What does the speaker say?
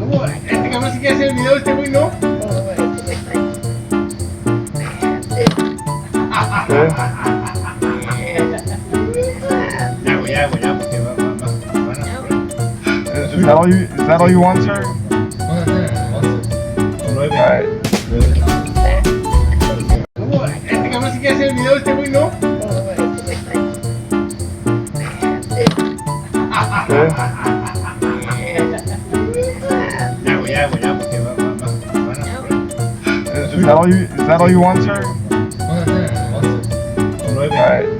Este cabrón sí quiere hacer el video, este güey no. Ya, güey, porque van a... Is that all you want, sir? 9. Alright. Este cabrón sí quiere hacer el video, este güey no. Ya, güey, porque van a... Is that all you want, sir? 9. Alright.